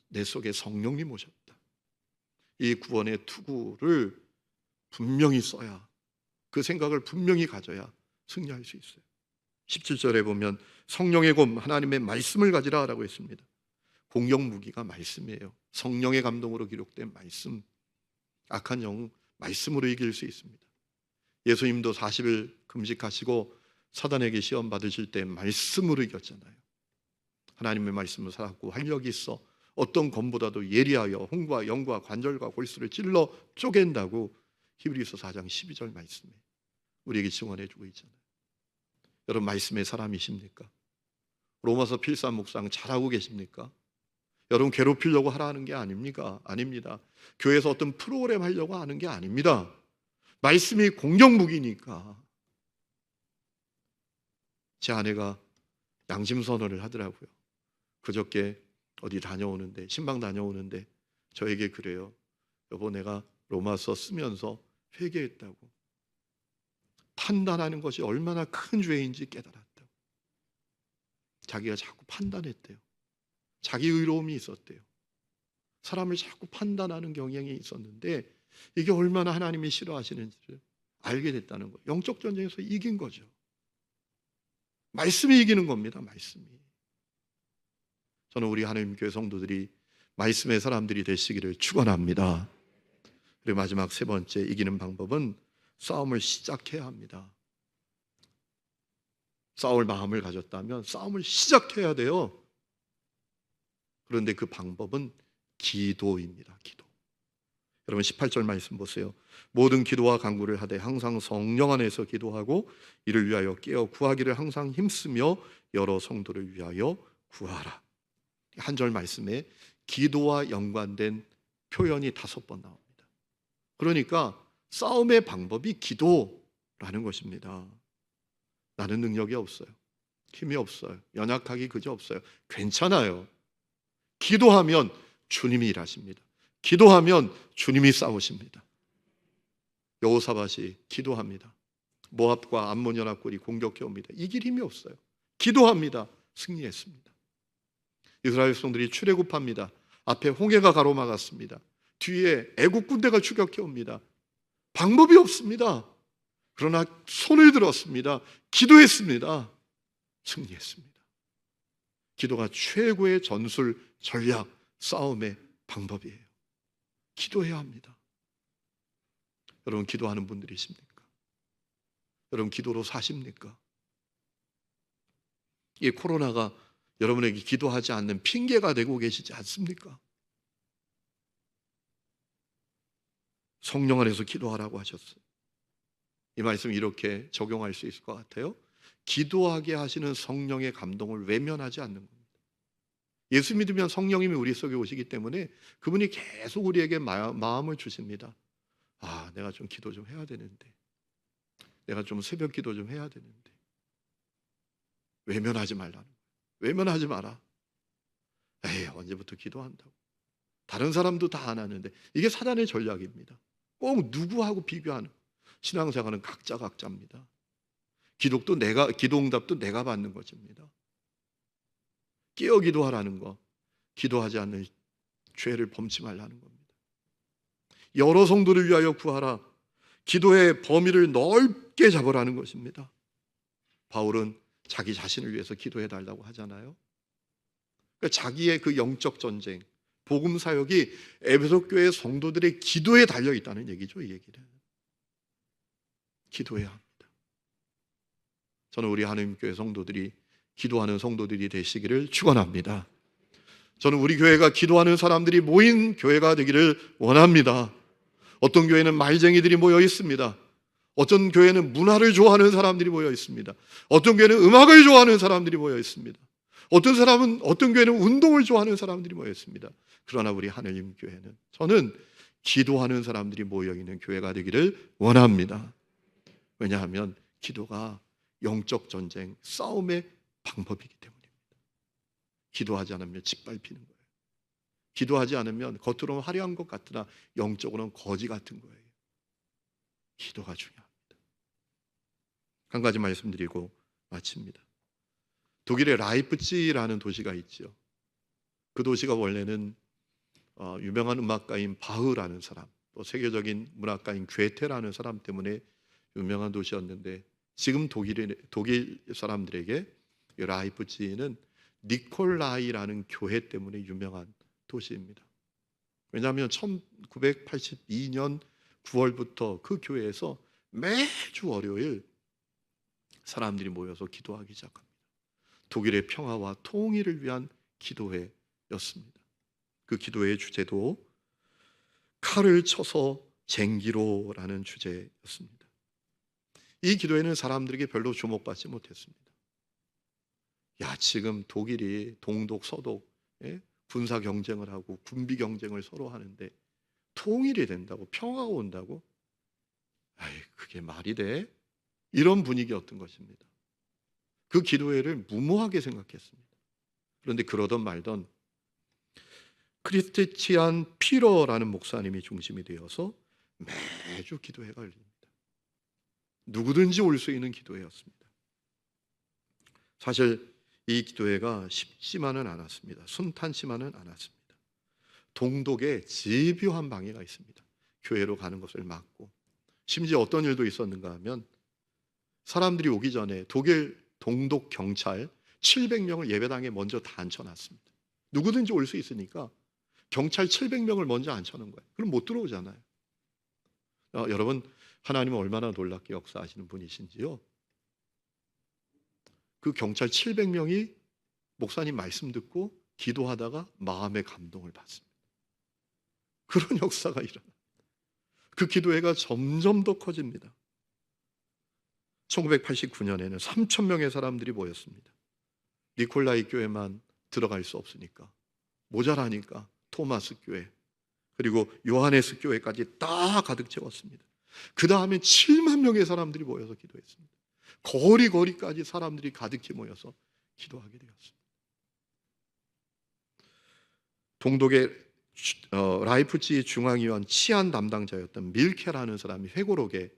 내 속에 성령님 오셨다. 이 구원의 투구를 분명히 써야, 그 생각을 분명히 가져야 승리할 수 있어요. 17절에 보면 성령의 검 하나님의 말씀을 가지라라고 했습니다. 공격 무기가 말씀이에요. 성령의 감동으로 기록된 말씀. 악한 영 말씀으로 이길 수 있습니다. 예수님도 40일 금식하시고 사단에게 시험 받으실 때 말씀으로 이겼잖아요. 하나님의 말씀을 살았고 활력이 있어 어떤 검보다도 예리하여 홍과 영과 관절과 골수를 찔러 쪼갠다고 히브리서 4장 12절 말씀에 우리에게 증언해 주고 있잖아요. 여러분 말씀의 사람이십니까? 로마서 필사 묵상 잘하고 계십니까? 여러분 괴롭히려고 하라는 게 아닙니까? 아닙니다. 교회에서 어떤 프로그램 하려고 하는 게 아닙니다. 말씀이 공격 무기니까. 제 아내가 양심 선언을 하더라고요. 그저께 어디 다녀오는데, 신방 다녀오는데 저에게 그래요. 여보, 내가 로마서 쓰면서 회개했다고. 판단하는 것이 얼마나 큰 죄인지 깨달았다고. 자기가 자꾸 판단했대요. 자기 의로움이 있었대요. 사람을 자꾸 판단하는 경향이 있었는데 이게 얼마나 하나님이 싫어하시는지를 알게 됐다는 거예요. 영적 전쟁에서 이긴 거죠. 말씀이 이기는 겁니다. 말씀이. 저는 우리 하나님 교회 성도들이 말씀의 사람들이 되시기를 축원합니다. 그리고 마지막 세 번째 이기는 방법은 싸움을 시작해야 합니다. 싸울 마음을 가졌다면 싸움을 시작해야 돼요. 그런데 그 방법은 기도입니다. 기도. 여러분 18절 말씀 보세요. 모든 기도와 간구를 하되 항상 성령 안에서 기도하고 이를 위하여 깨어 구하기를 항상 힘쓰며 여러 성도를 위하여 구하라. 한 절 말씀에 기도와 연관된 표현이 5번 나옵니다. 그러니까 싸움의 방법이 기도라는 것입니다. 나는 능력이 없어요. 힘이 없어요. 연약하기 그저 없어요. 괜찮아요. 기도하면 주님이 일하십니다. 기도하면 주님이 싸우십니다. 여호사밧이 기도합니다. 모압과 암몬 연합군이 공격해 옵니다. 이길 힘이 없어요. 기도합니다. 승리했습니다. 이스라엘 백성들이 출애굽합니다. 앞에 홍해가 가로막았습니다. 뒤에 애국 군대가 추격해 옵니다. 방법이 없습니다. 그러나 손을 들었습니다. 기도했습니다. 승리했습니다. 기도가 최고의 전술, 전략, 싸움의 방법이에요. 기도해야 합니다. 여러분 기도하는 분들이십니까? 여러분 기도로 사십니까? 이 코로나가 여러분에게 기도하지 않는 핑계가 되고 계시지 않습니까? 성령 안에서 기도하라고 하셨어요. 이 말씀 이렇게 적용할 수 있을 것 같아요. 기도하게 하시는 성령의 감동을 외면하지 않는 겁니다. 예수 믿으면 성령님이 우리 속에 오시기 때문에 그분이 계속 우리에게 마음을 주십니다. 아, 내가 좀 기도 좀 해야 되는데, 내가 좀 새벽 기도 좀 해야 되는데. 외면하지 말라는 거예요. 외면하지 마라. 에이, 언제부터 기도한다고. 다른 사람도 다 안 하는데. 이게 사단의 전략입니다. 꼭 누구하고 비교하는. 신앙생활은 각자입니다. 기도 응답도 내가 받는 것입니다. 깨어 기도하라는 거, 기도하지 않는 죄를 범치 말라는 겁니다. 여러 성도를 위하여 구하라. 기도의 범위를 넓게 잡으라는 것입니다. 바울은 자기 자신을 위해서 기도해 달라고 하잖아요. 그러니까 자기의 그 영적 전쟁, 복음 사역이 에베소 교회 성도들의 기도에 달려 있다는 얘기죠. 이 얘기는 기도해야 합니다. 저는 우리 하나님 교회 성도들이 기도하는 성도들이 되시기를 축원합니다. 저는 우리 교회가 기도하는 사람들이 모인 교회가 되기를 원합니다. 어떤 교회는 말쟁이들이 모여 있습니다. 어떤 교회는 문화를 좋아하는 사람들이 모여 있습니다. 어떤 교회는 음악을 좋아하는 사람들이 모여 있습니다. 어떤 교회는 운동을 좋아하는 사람들이 모여 있습니다. 그러나 우리 하나님 교회는, 저는 기도하는 사람들이 모여 있는 교회가 되기를 원합니다. 왜냐하면 기도가 영적 전쟁, 싸움의 방법이기 때문입니다. 기도하지 않으면 짓밟히는 거예요. 기도하지 않으면 겉으로는 화려한 것 같으나 영적으로는 거지 같은 거예요. 기도가 중요합니다. 한 가지 말씀드리고 마칩니다. 독일의 라이프치히라는 도시가 있죠. 그 도시가 원래는 유명한 음악가인 바흐라는 사람, 또 세계적인 문학가인 괴테라는 사람 때문에 유명한 도시였는데, 지금 독일 사람들에게 이 라이프치히는 니콜라이라는 교회 때문에 유명한 도시입니다. 왜냐하면 1982년 9월부터 그 교회에서 매주 월요일 사람들이 모여서 기도하기 시작합니다. 독일의 평화와 통일을 위한 기도회였습니다. 그 기도회의 주제도 칼을 쳐서 쟁기로라는 주제였습니다. 이 기도회는 사람들에게 별로 주목받지 못했습니다. 야, 지금 독일이 동독, 서독 군사 경쟁을 하고 군비 경쟁을 서로 하는데 통일이 된다고, 평화가 온다고? 아이, 그게 말이 돼? 이런 분위기였던 것입니다. 그 기도회를 무모하게 생각했습니다. 그런데 그러던 말던 크리스티안 피러라는 목사님이 중심이 되어서 매주 기도회가 열립니다. 누구든지 올 수 있는 기도회였습니다. 사실 이 기도회가 쉽지만은 않았습니다. 순탄치만은 않았습니다. 동독에 집요한 방해가 있습니다. 교회로 가는 것을 막고, 심지어 어떤 일도 있었는가 하면 사람들이 오기 전에 독일 동독 경찰 700명을 예배당에 먼저 다 앉혀놨습니다. 누구든지 올 수 있으니까 경찰 700명을 먼저 앉혀놓은 거예요. 그럼 못 들어오잖아요. 여러분, 하나님은 얼마나 놀랍게 역사하시는 분이신지요. 그 경찰 700명이 목사님 말씀 듣고 기도하다가 마음의 감동을 받습니다. 그런 역사가 일어납니다. 그 기도회가 점점 더 커집니다. 1989년에는 3천 명의 사람들이 모였습니다. 니콜라이 교회만 들어갈 수 없으니까, 모자라니까 토마스 교회, 그리고 요하네스 교회까지 다 가득 채웠습니다. 그 다음에 7만 명의 사람들이 모여서 기도했습니다. 거리까지 사람들이 가득히 모여서 기도하게 되었습니다. 동독의 라이프치히 중앙위원 치안 담당자였던 밀케라는 사람이 회고록에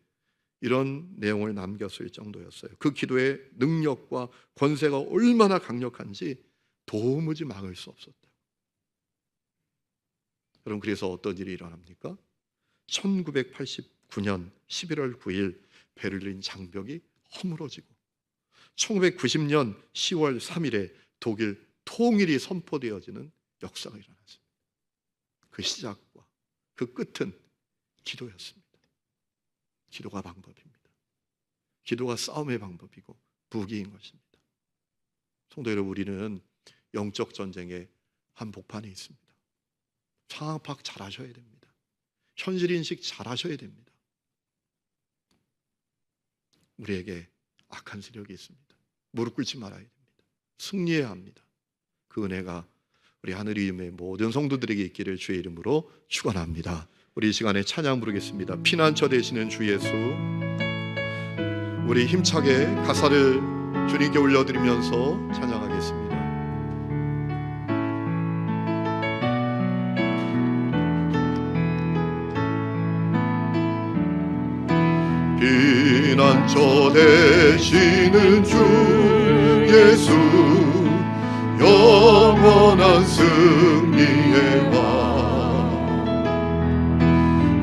이런 내용을 남겼을 정도였어요. 그 기도의 능력과 권세가 얼마나 강력한지 도무지 막을 수 없었다. 여러분, 그래서 어떤 일이 일어납니까? 1989년 11월 9일 베를린 장벽이 허물어지고 1990년 10월 3일에 독일 통일이 선포되어지는 역사가 일어났습니다. 그 시작과 그 끝은 기도였습니다. 기도가 방법입니다. 기도가 싸움의 방법이고 무기인 것입니다. 성도 여러분, 우리는 영적 전쟁의 한복판에 있습니다. 상황 파악 잘 하셔야 됩니다. 현실 인식 잘 하셔야 됩니다. 우리에게 악한 세력이 있습니다. 무릎 꿇지 말아야 됩니다. 승리해야 합니다. 그 은혜가 우리 하늘의 이름의 모든 성도들에게 있기를 주의 이름으로 축원합니다. 우리 이 시간에 찬양 부르겠습니다. 피난처 되시는 주 예수, 우리 힘차게 가사를 주님께 올려드리면서 찬양하겠습니다. 피난처 되시는 주 예수, 영원한 승리의 왕,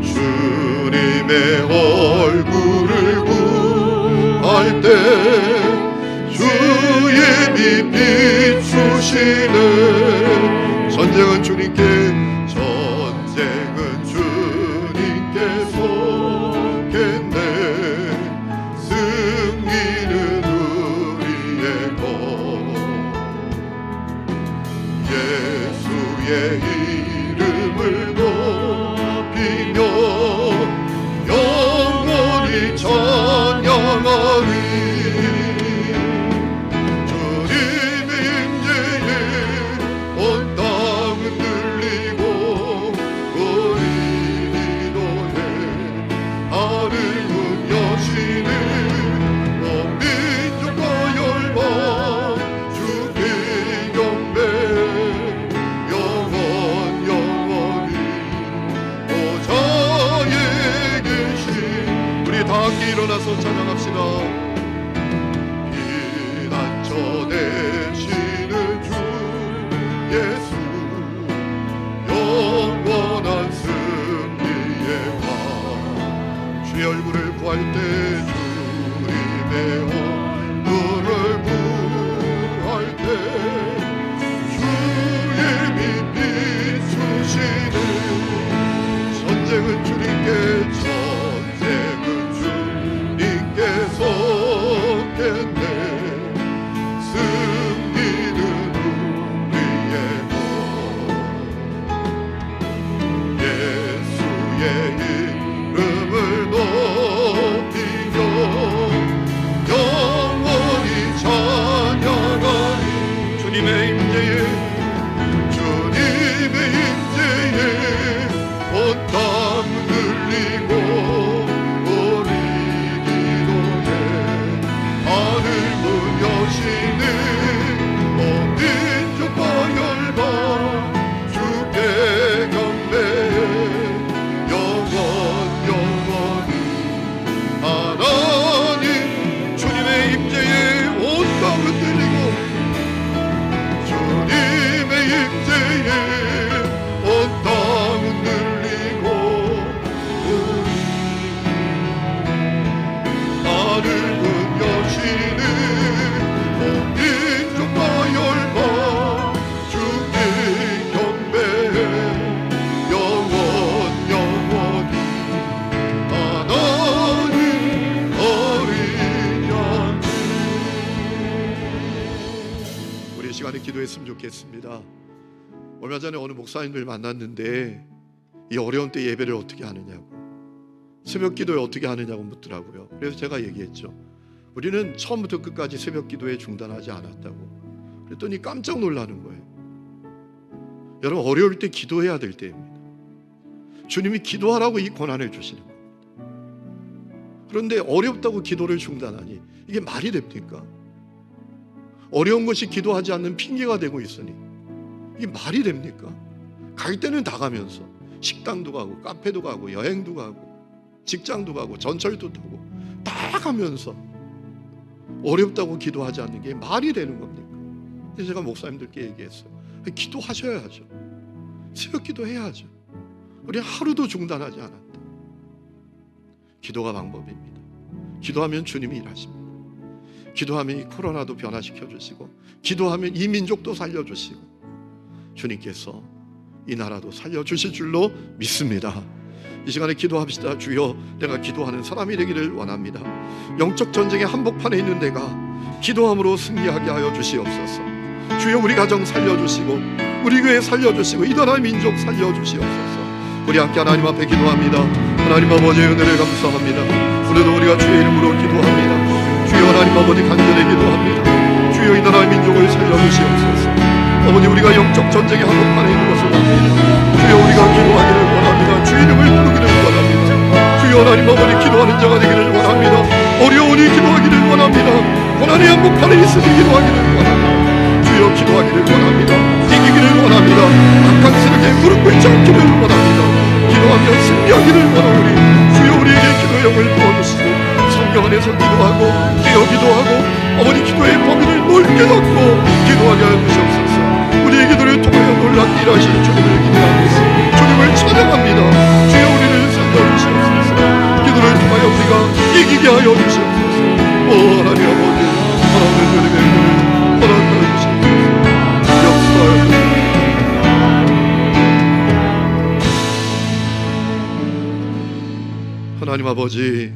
주님의 얼굴을 구할 때 주의 빛 비추시네. 전쟁은 주님께, 전쟁은 주님께 속했네. 승리는 우리의 것, 예수의 이름을 높이며 영원히 찬양하리. 주님의 임재에 온 땅은 들리고 우리 기도에 하늘 문 여시는 온 민족과 열방 주께 경배, 영원히 보좌에 계신 우리 다 함께 일어나서 찬양합시다. 피난처 되시는 주 예수, 영원한 승리의 왕, 주의 얼굴을 구할 때 주님의 얼굴을 구할 때 주의 빛 비추시네. 전쟁은 주님께, 전쟁은 주님께 속했네. 승리는 우리의 것, 예수의 이름을 높이며 영원히 찬양하리. 주님의 임재에, 주님의 임재에 온 땅은 들리고 우리 기도에 하늘 문 여시는 온 민족과 열방 주께 경배해. 영원히 하나님, 주님의 임재에 온 땅은 들리고 주님의 임재에 온 땅은 들리고 우리 하늘 문 여시는 온 민족과 열방 주께 경배해. 영원히 하나님 어린 양. 우리 이 시간에 기도했으면 좋겠습니다. 얼마 전에 어느 목사님들 만났는데 이 어려운 때 예배를 어떻게 하느냐고, 새벽 기도에 어떻게 하느냐고 묻더라고요. 그래서 제가 얘기했죠. 우리는 처음부터 끝까지 새벽 기도에 중단하지 않았다고. 그랬더니 깜짝 놀라는 거예요. 여러분, 어려울 때 기도해야 될 때입니다. 주님이 기도하라고 이 권한을 주시는 겁니다. 그런데 어렵다고 기도를 중단하니 이게 말이 됩니까? 어려운 것이 기도하지 않는 핑계가 되고 있으니 이게 말이 됩니까? 갈 때는 다 가면서 식당도 가고 카페도 가고 여행도 가고 직장도 가고 전철도 타고 다 가면서 어렵다고 기도하지 않는 게 말이 되는 겁니까? 그래서 제가 목사님들께 얘기했어요. 기도하셔야죠. 새벽 기도해야죠. 우리 하루도 중단하지 않았다. 기도가 방법입니다. 기도하면 주님이 일하십니다. 기도하면 이 코로나도 변화시켜 주시고, 기도하면 이 민족도 살려주시고, 주님께서 이 나라도 살려주실 줄로 믿습니다. 이 시간에 기도합시다. 주여, 내가 기도하는 사람이 되기를 원합니다. 영적 전쟁의 한복판에 있는 내가 기도함으로 승리하게 하여 주시옵소서. 주여, 우리 가정 살려주시고, 우리 교회 살려주시고, 이 나라의 민족 살려주시옵소서. 우리 함께 하나님 앞에 기도합니다. 하나님 아버지의 은혜를 감사합니다. 오늘도 우리가 주의 이름으로 기도합니다. 주여, 하나님 아버지 간절히 기도합니다. 주여, 이 나라의 민족을 살려주시옵소서. 아버지, 우리가 영적 전쟁의 한복판에 있는 것을 압니다. 주여, 우리가 기도하기를 원합니다. 주 이름을 부르기를 원합니다. 주여, 하나님 아버지, 기도하는 자가 되기를 원합니다. 어려우니 기도하기를 원합니다. 고난의 한복판에 있으니 기도하기를 원합니다. 주여, 기도하기를 원합니다. 이기기를 원합니다. 악한 세력에 무릎 꿇지 않기를 원합니다. 기도하며 승리하기를 원하오니 주여, 우리에게 기도형을 부어주시고 성경 안에서 기도하고 기도하고 아버지 기도의 범위를 넓게 갖고 기도하게 하여 주시옵소서. 우리의 기도를 통하여 놀랍게 일하시는 주님을 기대합니다. 주님을 찬양합니다. 주여, 우리를 살려주시옵소서. 기도를 통하여 우리가 이기게 하여 주시옵소서. 오 하나님 아버지, 하나님 주님의 은혜를 허락하여 주시옵소서. 역사하여 주시옵소서. 하나님 아버지,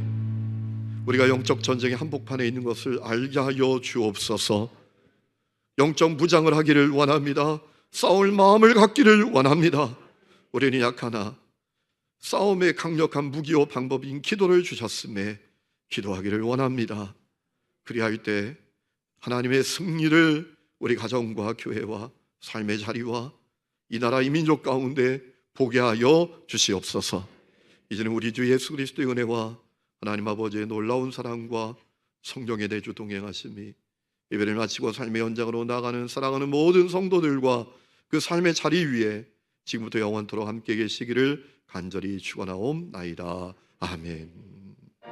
우리가 영적 전쟁의 한복판에 있는 것을 알게 하여 주옵소서. 영적 무장을 하기를 원합니다. 싸울 마음을 갖기를 원합니다. 우리는 약하나 싸움의 강력한 무기와 방법인 기도를 주셨음에 기도하기를 원합니다. 그리할 때 하나님의 승리를 우리 가정과 교회와 삶의 자리와 이 나라 이 민족 가운데 보게 하여 주시옵소서. 이제는 우리 주 예수 그리스도의 은혜와 하나님 아버지의 놀라운 사랑과 성령의 내주 동행하심이 예배를 마치고 삶의 현장으로 나가는 사랑하는 모든 성도들과 그 삶의 자리 위에 지금부터 영원토록 함께 계시기를 간절히 축원하옵나이다. 아멘.